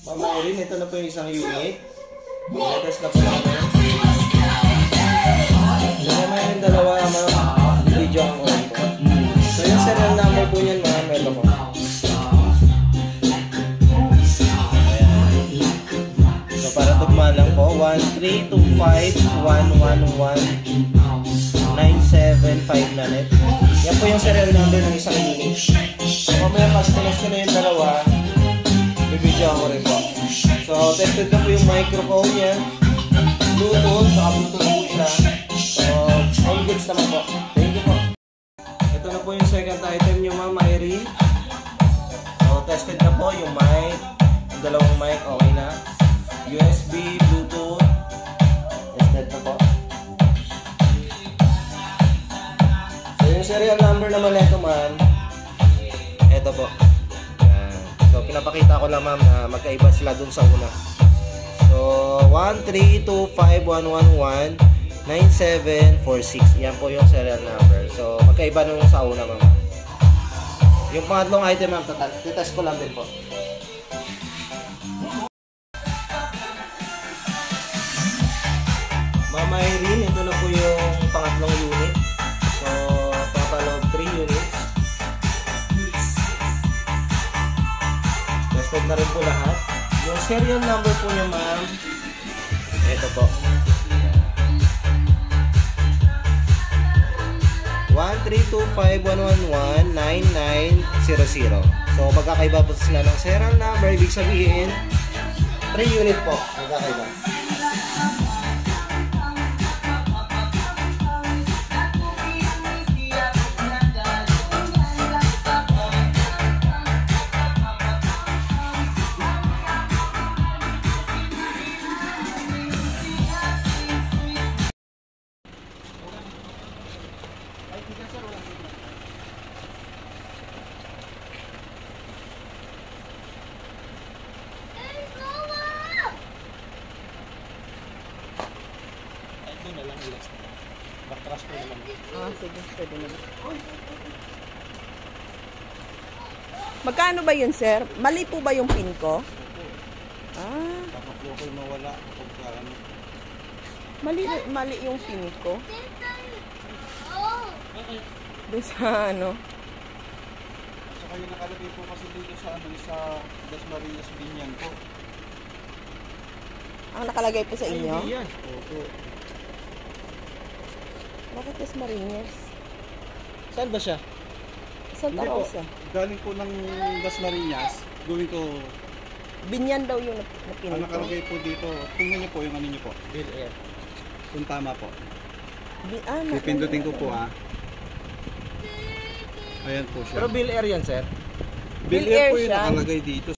Mamahalin, ito na po yung isang unit. Test na po natin. Mamahalin yung dalawa, video ang ulit po. So yung serial number po niyan, ito po. So para tugma lang po, 13251119759 na net. Yan po yung serial number ng isang unit. So mamaya pastilas ko na yung dalawa, bibidyo ako rin po. So tested na po yung microphone niya, Bluetooth, saka Bluetooth po siya. So all goods naman po. Thank you po. Ito na po yung second item nyo, Ma'am Irene. So tested na po yung mic, yung dalawang mic okay na. USB, Bluetooth, tested na po. So yung serial number naman nito, ma'am, ito po. Yan. So pinapakita ko lang, ma'am, na magkaiba sila dun sa una. So 13251119746. Yan po yung serial number. So magkaiba nung sa una, ma'am. Yung pangatlong item, ma'am, titest ko lang din po. Ma'am Irene, ito na po yung pangatlong unit. So, total of 3 units. Tested na rin po lahat. Yung serial number po niya, ma'am, ito po. 13251119900. So, magkakaiba po sila ng serial number. Ibig sabihin, 3 unit po. Magkakaiba. Sige, pwede na. Magkano ba yun, sir? Mali po ba yung pin ko? Kapag po ako'y mawala, Mali yung pin ko. Doon sa ano? So kayo nakalagay po kasi dito sa Dasmariñas Binyan po. Ang nakalagay po sa inyo? Hindi yan. Opo. Bakit Dasmariñas? Saan ba siya? Santa Rosa. Galing po ng Dasmariñas, going to... Binyan daw yung napin Ang ko. nakalagay po dito, tingnan niyo po yung ano niyo po. Bill Air. Kung tama po. Pipindutin ko po Ayan po siya. Pero Bill Air yan, sir? Bill Air po yung nakalagay dito.